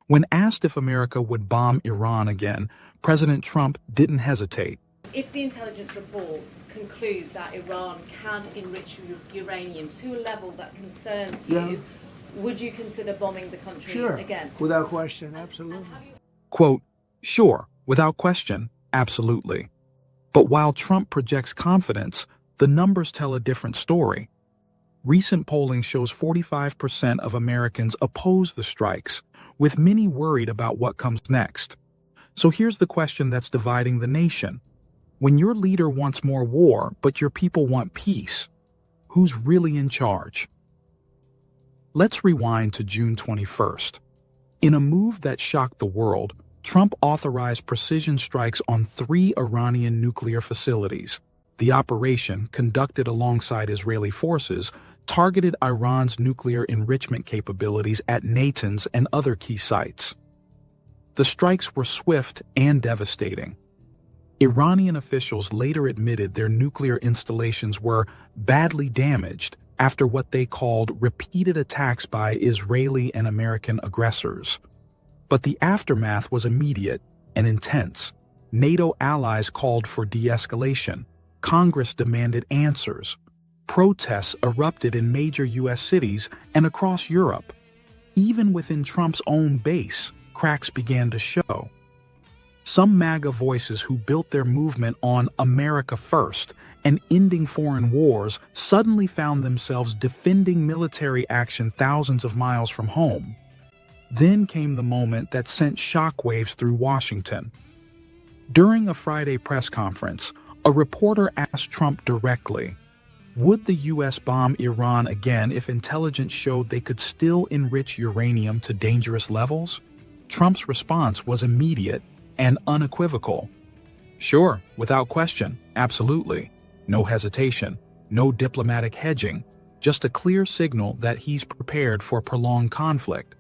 When asked if America would bomb Iran again, President Trump didn't hesitate. If the intelligence reports conclude that Iran can enrich uranium to a level that concerns you, would you consider bombing the country again? Without question, absolutely. Quote, sure, without question, absolutely. But while Trump projects confidence, the numbers tell a different story. Recent polling shows 45% of Americans oppose the strikes, with many worried about what comes next. So here's the question that's dividing the nation. When your leader wants more war, but your people want peace, who's really in charge? Let's rewind to June 21st. In a move that shocked the world, Trump authorized precision strikes on 3 Iranian nuclear facilities. The operation, conducted alongside Israeli forces, targeted Iran's nuclear enrichment capabilities at Natanz and other key sites. The strikes were swift and devastating. Iranian officials later admitted their nuclear installations were badly damaged after what they called repeated attacks by Israeli and American aggressors. But the aftermath was immediate and intense. NATO allies called for de-escalation. Congress demanded answers. Protests erupted in major U.S. cities and across Europe. Even within Trump's own base, cracks began to show. Some MAGA voices who built their movement on America First and ending foreign wars suddenly found themselves defending military action thousands of miles from home. Then came the moment that sent shockwaves through Washington. During a Friday press conference, a reporter asked Trump directly, would the U.S. bomb Iran again if intelligence showed they could still enrich uranium to dangerous levels? Trump's response was immediate and unequivocal. Sure, without question, absolutely. No hesitation, no diplomatic hedging, just a clear signal that he's prepared for prolonged conflict.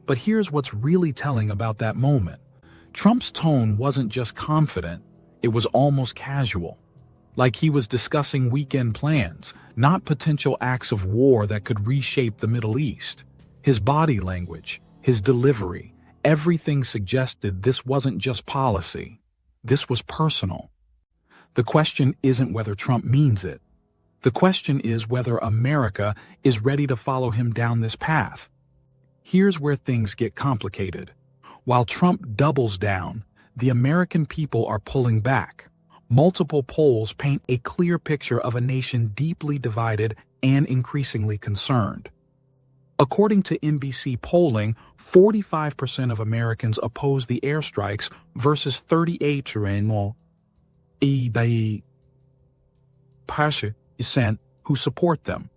But here's what's really telling about that moment. Trump's tone wasn't just confident, it was almost casual. Like he was discussing weekend plans, not potential acts of war that could reshape the Middle East. His body language, his delivery, everything suggested this wasn't just policy. This was personal. The question isn't whether Trump means it. The question is whether America is ready to follow him down this path. Here's where things get complicated. While Trump doubles down, the American people are pulling back. Multiple polls paint a clear picture of a nation deeply divided and increasingly concerned. According to NBC polling, 45% of Americans oppose the airstrikes versus 38% who support them.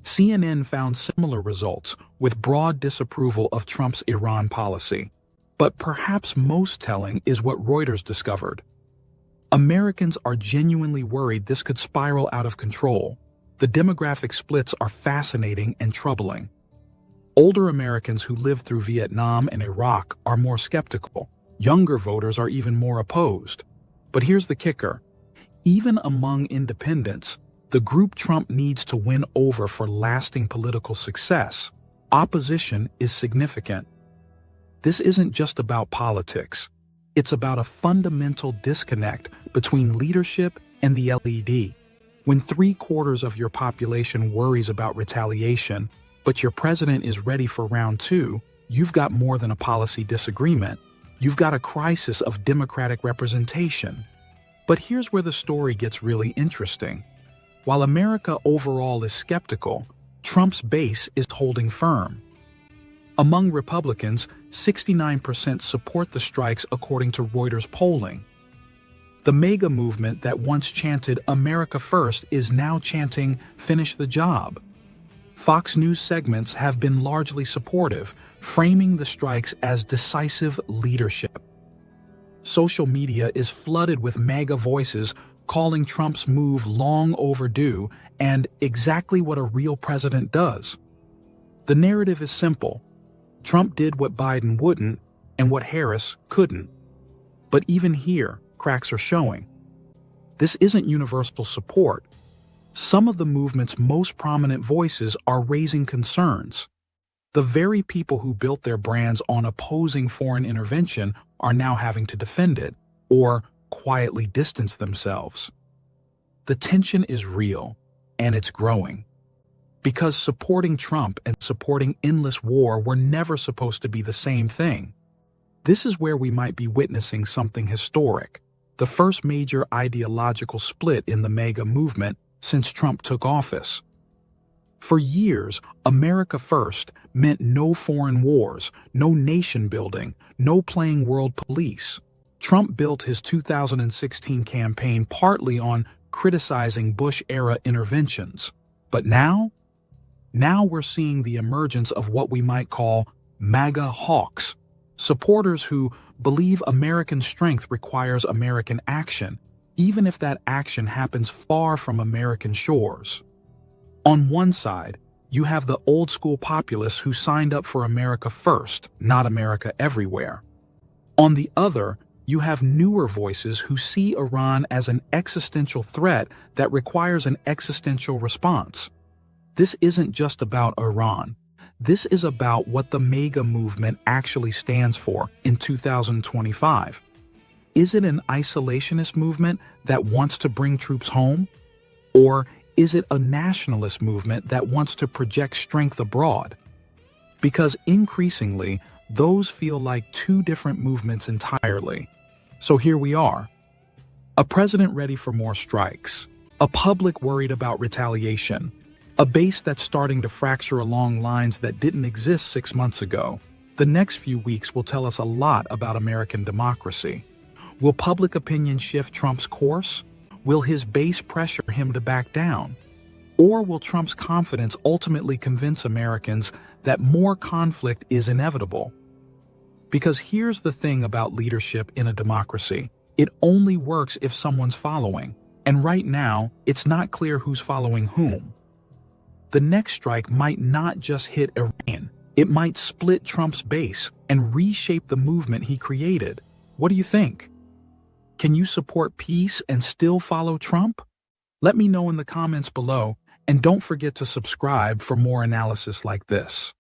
CNN found similar results with broad disapproval of Trump's Iran policy. But perhaps most telling is what Reuters discovered. Americans are genuinely worried this could spiral out of control. The demographic splits are fascinating and troubling. Older Americans who lived through Vietnam and Iraq are more skeptical. Younger voters are even more opposed. But here's the kicker. Even among independents, the group Trump needs to win over for lasting political success, opposition is significant. This isn't just about politics. It's about a fundamental disconnect between leadership and the LED. When 3/4 of your population worries about retaliation, but your president is ready for round 2, you've got more than a policy disagreement. You've got a crisis of democratic representation. But here's where the story gets really interesting. While America overall is skeptical, Trump's base is holding firm. Among Republicans, 69% support the strikes according to Reuters polling. The MAGA movement that once chanted America First is now chanting Finish the Job. Fox News segments have been largely supportive, framing the strikes as decisive leadership. Social media is flooded with MAGA voices calling Trump's move long overdue and exactly what a real president does. The narrative is simple. Trump did what Biden wouldn't and what Harris couldn't. But even here, cracks are showing. This isn't universal support. Some of the movement's most prominent voices are raising concerns. The very people who built their brands on opposing foreign intervention are now having to defend it, or quietly distance themselves. The tension is real, and it's growing. Because supporting Trump and supporting endless war were never supposed to be the same thing. This is where we might be witnessing something historic, the first major ideological split in the MAGA movement since Trump took office. For years, America First meant no foreign wars, no nation building, no playing world police. Trump built his 2016 campaign partly on criticizing Bush-era interventions. But now we're seeing the emergence of what we might call MAGA hawks, supporters who believe American strength requires American action, even if that action happens far from American shores. On one side, you have the old-school populists who signed up for America First, not America Everywhere. On the other, you have newer voices who see Iran as an existential threat that requires an existential response. This isn't just about Iran. This is about what the MAGA movement actually stands for in 2025. Is it an isolationist movement that wants to bring troops home? Or is it a nationalist movement that wants to project strength abroad? Because increasingly, those feel like two different movements entirely. So here we are. A president ready for more strikes. A public worried about retaliation. A base that's starting to fracture along lines that didn't exist 6 months ago. The next few weeks will tell us a lot about American democracy. Will public opinion shift Trump's course? Will his base pressure him to back down? Or will Trump's confidence ultimately convince Americans that more conflict is inevitable? Because here's the thing about leadership in a democracy. It only works if someone's following. And right now, it's not clear who's following whom. The next strike might not just hit Iran. It might split Trump's base and reshape the movement he created. What do you think? Can you support peace and still follow Trump? Let me know in the comments below, and don't forget to subscribe for more analysis like this.